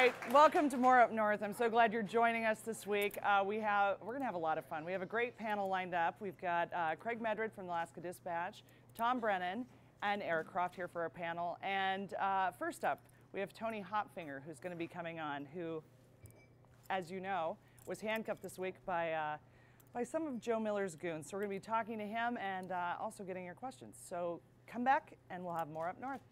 right, welcome to More Up North. I'm so glad you're joining us this week. We're going to have a lot of fun. We have a great panel lined up. We've got Craig Medred from the Alaska Dispatch, Tom Brennan, and Eric Croft here for our panel. And first up, we have Tony Hopfinger, who's going to be coming on, who, as you know, was handcuffed this week by some of Joe Miller's goons. So we're going to be talking to him and also getting your questions. So come back and we'll have More Up North.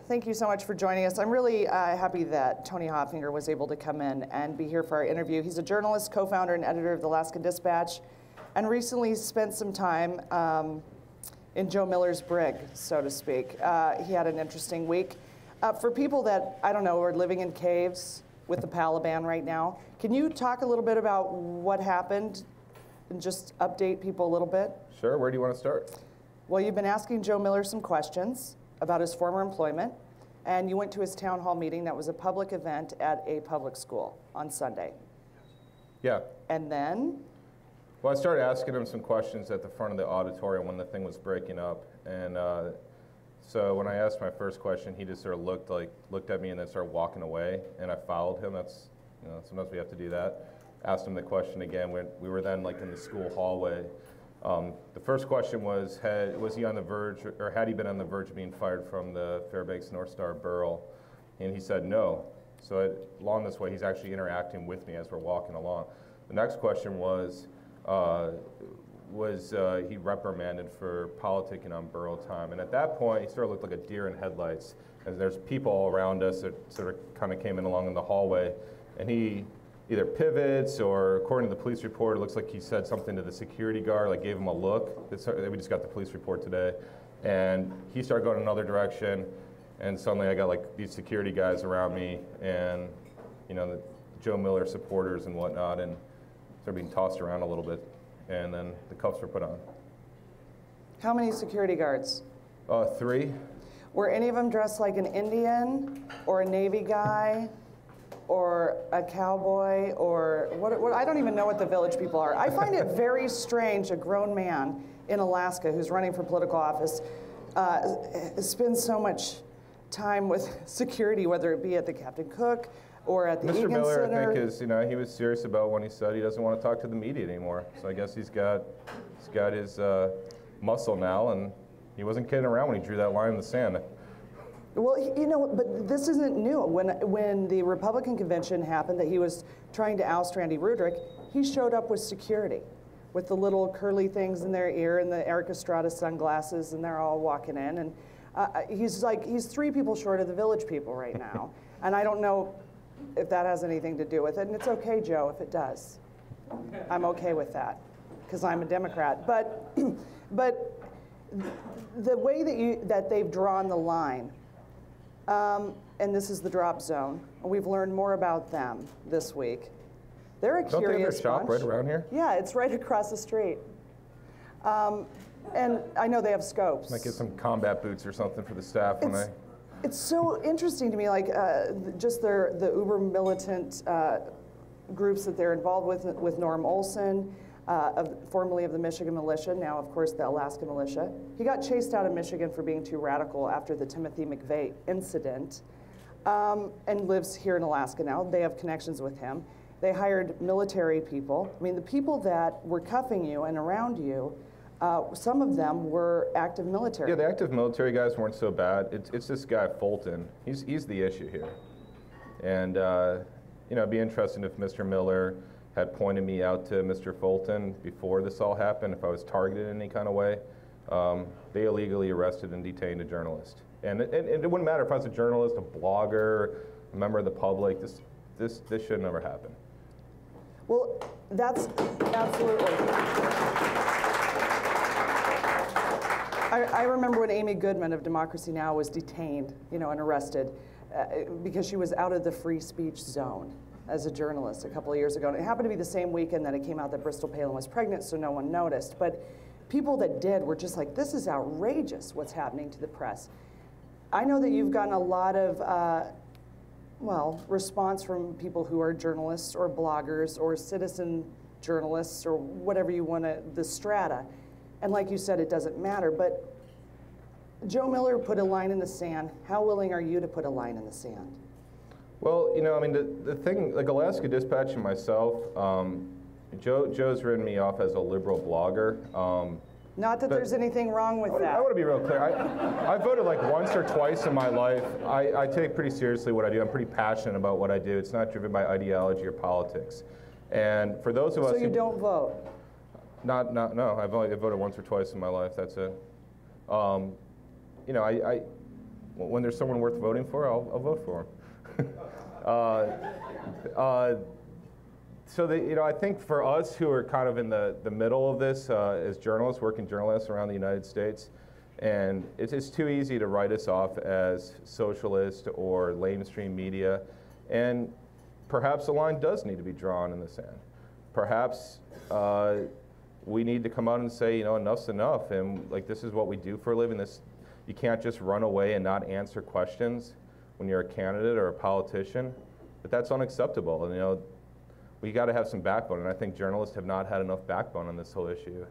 Thank you so much for joining us. I'm really happy that Tony Hopfinger was able to come in and be here for our interview. He's a journalist, co-founder, and editor of the Alaska Dispatch, and recently spent some time in Joe Miller's brig, so to speak. He had an interesting week. For people that, I don't know, are living in caves with the Taliban right now, can you talk a little bit about what happened and just update people a little bit? Sure, where do you want to start? Well, you've been asking Joe Miller some questions about his former employment, and you went to his town hall meeting that was a public event at a public school on Sunday. Yeah. And then? Well, I started asking him some questions at the front of the auditorium when the thing was breaking up, and so when I asked my first question, he just sort of looked at me and then started walking away, and I followed him. That's, you know, sometimes we have to do that. Asked him the question again. We were then like in the school hallway. The first question was he on the verge, or had he been on the verge of being fired from the Fairbanks North Star Burl? And he said no. So along this way, he's actually interacting with me as we're walking along. The next question was he reprimanded for politicking on Burl time? And at that point, he sort of looked like a deer in headlights. And there's people all around us that sort of kind of came in along in the hallway, and he either pivots, or according to the police report, it looks like he said something to the security guard, like gave him a look. We just got the police report today. And he started going another direction, and suddenly I got like these security guys around me, and you know, the Joe Miller supporters and whatnot, and started being tossed around a little bit, and then the cuffs were put on. How many security guards? 3. Were any of them dressed like an Indian, or a Navy guy, or a cowboy, or what? I don't even know what the village people are. I find it very strange a grown man in Alaska who's running for political office spends so much time with security, whether it be at the Captain Cook or at the Mr. Egan Miller, Center. I think, is, you know, he was serious about when he said he doesn't want to talk to the media anymore. So I guess he's got his muscle now, and he wasn't kidding around when he drew that line in the sand. Well, you know, but this isn't new. When the Republican convention happened that he was trying to oust Randy Rudrick, he showed up with security, with the little curly things in their ear and the Eric Estrada sunglasses, and they're all walking in. And he's 3 people short of the village people right now. And I don't know if that has anything to do with it. And it's okay, Joe, if it does. I'm okay with that, because I'm a Democrat. But the way that they've drawn the line, and this is the drop zone. We've learned more about them this week. They're a curious bunch. Don't they have their shop right around here? Yeah, it's right across the street. And I know they have scopes. Might get some combat boots or something for the staff when they... It's so interesting to me, like just the uber militant groups that they're involved with Norm Olson, formerly of the Michigan Militia, now of course the Alaska Militia. He got chased out of Michigan for being too radical after the Timothy McVeigh incident, and lives here in Alaska now. They have connections with him. They hired military people. I mean, the people that were cuffing you and around you, some of them were active military. Yeah, the active military guys weren't so bad. It's this guy Fulton. He's the issue here. And you know, it'd be interesting if Mr. Miller had pointed me out to Mr. Fulton before this all happened, if I was targeted in any kind of way. They illegally arrested and detained a journalist. And it wouldn't matter if I was a journalist, a blogger, a member of the public. This should never happen. Well, that's absolutely. I remember when Amy Goodman of Democracy Now! Was detained, and arrested because she was out of the free speech zone as a journalist a couple of years ago. And it happened to be the same weekend that it came out that Bristol Palin was pregnant, so no one noticed. But people that did were just like, this is outrageous what's happening to the press. I know that you've gotten a lot of, response from people who are journalists or bloggers or citizen journalists or whatever you want to, the strata. And like you said, it doesn't matter. But Joe Miller put a line in the sand. How willing are you to put a line in the sand? Well, I mean, the thing, like Alaska Dispatch and myself, Joe's written me off as a liberal blogger. Not that there's anything wrong with that. I want to be real clear. I voted like once or twice in my life. I take pretty seriously what I do. I'm pretty passionate about what I do. It's not driven by ideology or politics. And for those of us So you don't vote? No. I've only voted once or twice in my life. That's it. When there's someone worth voting for, I'll vote for him. I think for us who are kind of in the middle of this as journalists, working journalists around the United States, and it's too easy to write us off as socialist or mainstream media, and perhaps a line does need to be drawn in the sand. Perhaps we need to come out and say, enough's enough, and like this is what we do for a living. You can't just run away and not answer questions when you're a candidate or a politician, but that's unacceptable. And we got to have some backbone, and I think journalists have not had enough backbone on this whole issue.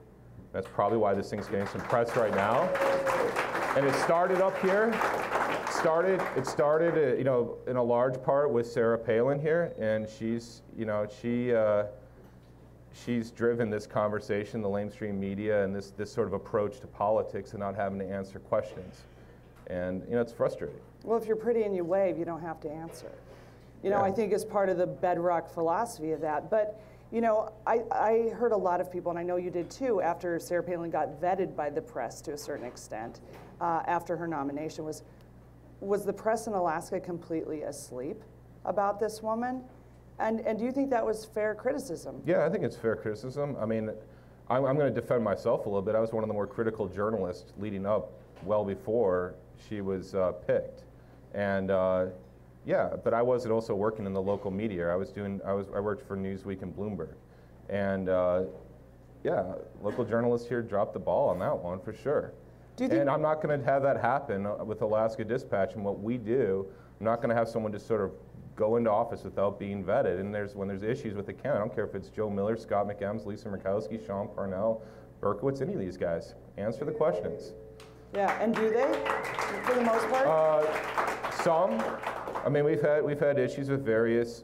That's probably why this thing's getting some press right now. And it started up here. It started, in a large part with Sarah Palin here, and she's driven this conversation, the mainstream media, and this sort of approach to politics and not having to answer questions. And it's frustrating. Well, if you're pretty and you wave, you don't have to answer. I think it's part of the bedrock philosophy of that. But, I heard a lot of people, and I know you did too, after Sarah Palin got vetted by the press to a certain extent, after her nomination, was the press in Alaska completely asleep about this woman? And do you think that was fair criticism? Yeah, I think it's fair criticism. I mean, I'm going to defend myself a little bit. I was one of the more critical journalists leading up well before she was picked. And but I wasn't also working in the local media. I worked for Newsweek and Bloomberg. And local journalists here dropped the ball on that one for sure. And I'm not going to have that happen with Alaska Dispatch and what we do. I'm not going to have someone just sort of go into office without being vetted. And when there's issues with the candidate, I don't care if it's Joe Miller, Scott McAdams, Lisa Murkowski, Sean Parnell, Berkowitz, any of these guys. Answer the questions. Yeah, and do they, for the most part? Some. I mean, we've had issues with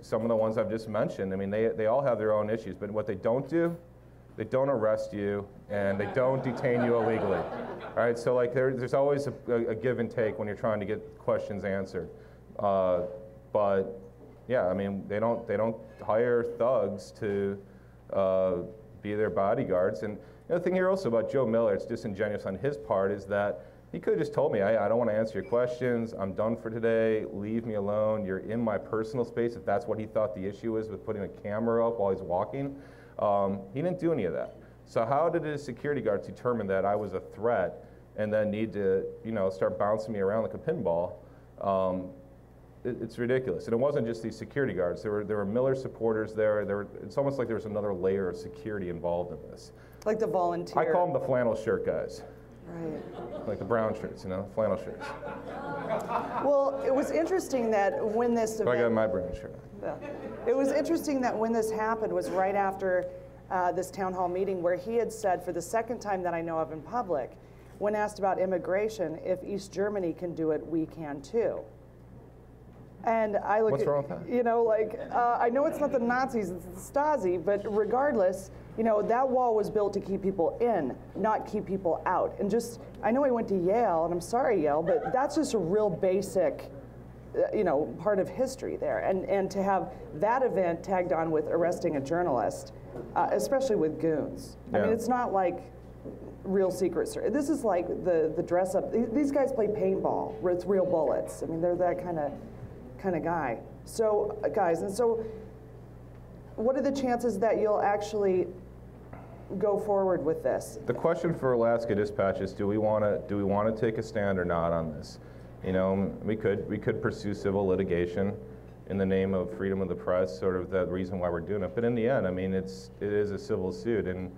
some of the ones I've just mentioned. I mean, they all have their own issues, but what they don't do, they don't arrest you, and they don't detain you illegally. All right, so like there's always a give and take when you're trying to get questions answered. But yeah, I mean, they don't hire thugs to be their bodyguards. And the thing here also about Joe Miller, it's disingenuous on his part, is that he could have just told me, I don't want to answer your questions, I'm done for today, leave me alone, you're in my personal space, if that's what he thought the issue was with putting a camera up while he's walking. He didn't do any of that. So how did his security guards determine that I was a threat and then need to start bouncing me around like a pinball? It's ridiculous. And it wasn't just these security guards. There were Miller supporters there. It's almost like there was another layer of security involved in this. Like the volunteer. I call them the flannel shirt guys. Right. Like the brown shirts, flannel shirts. Well, it was interesting that when this event... I got my brown shirt. Yeah. It was interesting that when this happened was right after this town hall meeting where he had said, for the second time that I know of in public, when asked about immigration, if East Germany can do it, we can too. And I look What's wrong with that? I know it's not the Nazis, it's the Stasi, but regardless, that wall was built to keep people in, not keep people out. And I know I went to Yale, and I'm sorry, Yale, but that's just a real basic, part of history there. And to have that event tagged on with arresting a journalist, especially with goons. Yeah. I mean, it's not like real secret service. This is like the dress up. These guys play paintball with real bullets. I mean, they're that kind of guy. So, guys, and so what are the chances that you'll actually go forward with this? The question for Alaska Dispatch is, do we want to take a stand or not on this? You know, we could pursue civil litigation in the name of freedom of the press, sort of the reason why we're doing it. But in the end, I mean, it is a civil suit, and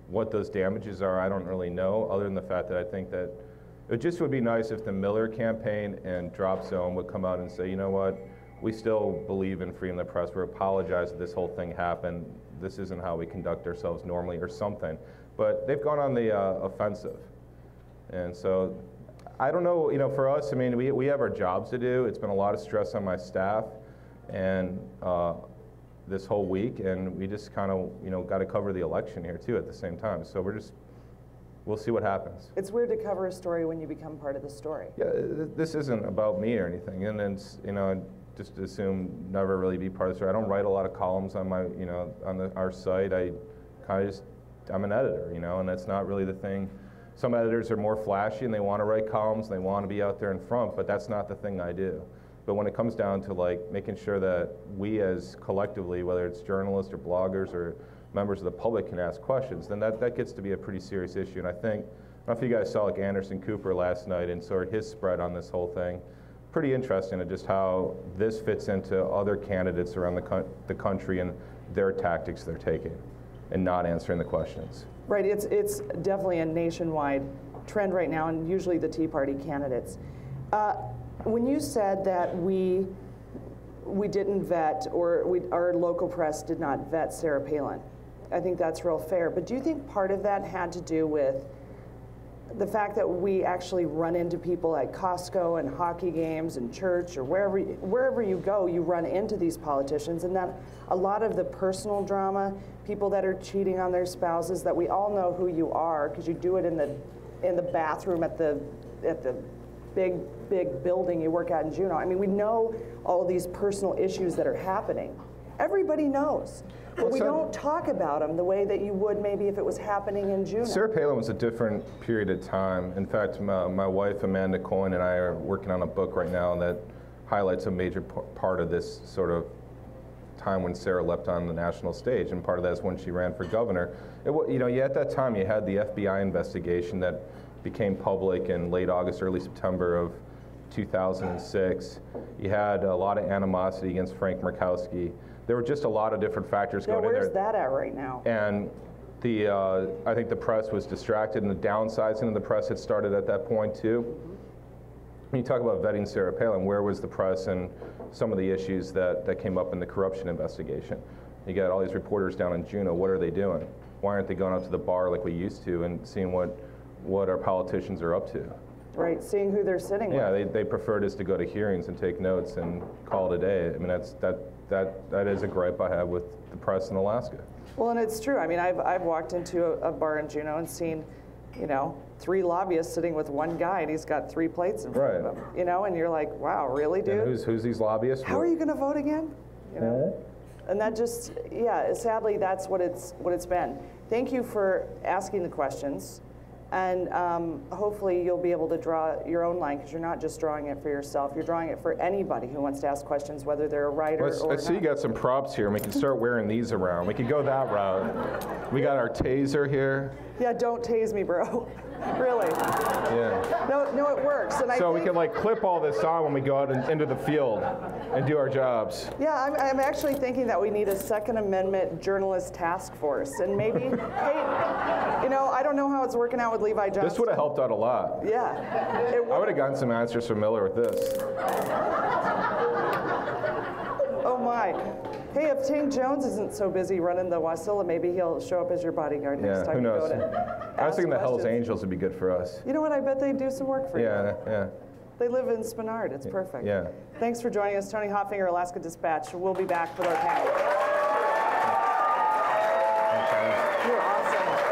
what those damages are, I don't really know, other than the fact that I think that it just would be nice if the Miller campaign and Drop Zone would come out and say, you know what, we still believe in freedom of the press. We apologize that this whole thing happened. This isn't how we conduct ourselves normally, or something. But they've gone on the offensive. And so, I don't know, you know, for us, I mean, we have our jobs to do. It's been a lot of stress on my staff and this whole week, and we just kind of, you know, got to cover the election here too at the same time. So we'll see what happens. It's weird to cover a story when you become part of the story. Yeah, this isn't about me or anything, and it's, you know, just assume never really be part of the story. I don't write a lot of columns on my, you know, on our site. I kind of I'm an editor, you know, and that's not really the thing. Some editors are more flashy and they want to write columns, and they want to be out there in front, but that's not the thing I do. But when it comes down to like making sure that we as collectively, whether it's journalists or bloggers or members of the public, can ask questions, then that gets to be a pretty serious issue. And I think, I don't know if you guys saw like Anderson Cooper last night and sort of his spread on this whole thing. Pretty interesting at just how this fits into other candidates around the country and their tactics they're taking and not answering the questions. Right, it's definitely a nationwide trend right now, and usually the Tea Party candidates. When you said that we didn't vet, or our local press did not vet Sarah Palin, I think that's real fair. But do you think part of that had to do with the fact that we actually run into people at Costco and hockey games and church or wherever you go, you run into these politicians, and that a lot of the personal drama, people that are cheating on their spouses, that we all know who you are because you do it in the bathroom at the big building you work at in Juneau. I mean, we know all these personal issues that are happening. Everybody knows. But we don't talk about them the way that you would maybe if it was happening in Juneau. Sarah Palin was a different period of time. In fact, my wife, Amanda Coyne, and I are working on a book right now that highlights a major part of this sort of time when Sarah leapt on the national stage, and part of that is when she ran for governor. You know, at that time, you had the FBI investigation that became public in late August, early September of 2006. You had a lot of animosity against Frank Murkowski. There were just a lot of different factors going in there. Where's that at right now? And I think the press was distracted, and the downsizing of the press had started at that point too. When you talk about vetting Sarah Palin, where was the press and some of the issues that came up in the corruption investigation? You got all these reporters down in Juneau. What are they doing? Why aren't they going out to the bar like we used to and seeing what our politicians are up to? Right, seeing who they're sitting with. Yeah, they prefer just to go to hearings and take notes and call it a day. I mean, that is a gripe I have with the press in Alaska. Well, and it's true. I mean, I've walked into a bar in Juneau and seen, you know, 3 lobbyists sitting with one guy, and he's got 3 plates in front of him. You know, and you're like, wow, really, dude? And who's these lobbyists? How are you going to vote again? You know, and that just, yeah, sadly, that's what it's been. Thank you for asking the questions. And hopefully you'll be able to draw your own line, because you're not just drawing it for yourself. You're drawing it for anybody who wants to ask questions, whether they're a writer or not. I see you got some props here, and we can start wearing these around. We could go that route. We got our taser here. Yeah, don't tase me, bro. Really. Yeah. No, it works. And so we can like clip all this on when we go out into the field and do our jobs. Yeah, I'm actually thinking that we need a Second Amendment journalist task force, and maybe, hey, you know, I don't know how it's working out with Levi Johnston. This would have helped out a lot. Yeah. I would have gotten some answers from Miller with this. Oh my. Hey, if Tank Jones isn't so busy running the Wasilla, maybe he'll show up as your bodyguard next time who knows? you go to I was thinking the Hells questions. Angels would be good for us. You know what? I bet they'd do some work for you. Yeah. They live in Spenard. It's perfect. Yeah. Thanks for joining us, Tony Hopfinger, Alaska Dispatch. We'll be back with our panel. You're awesome.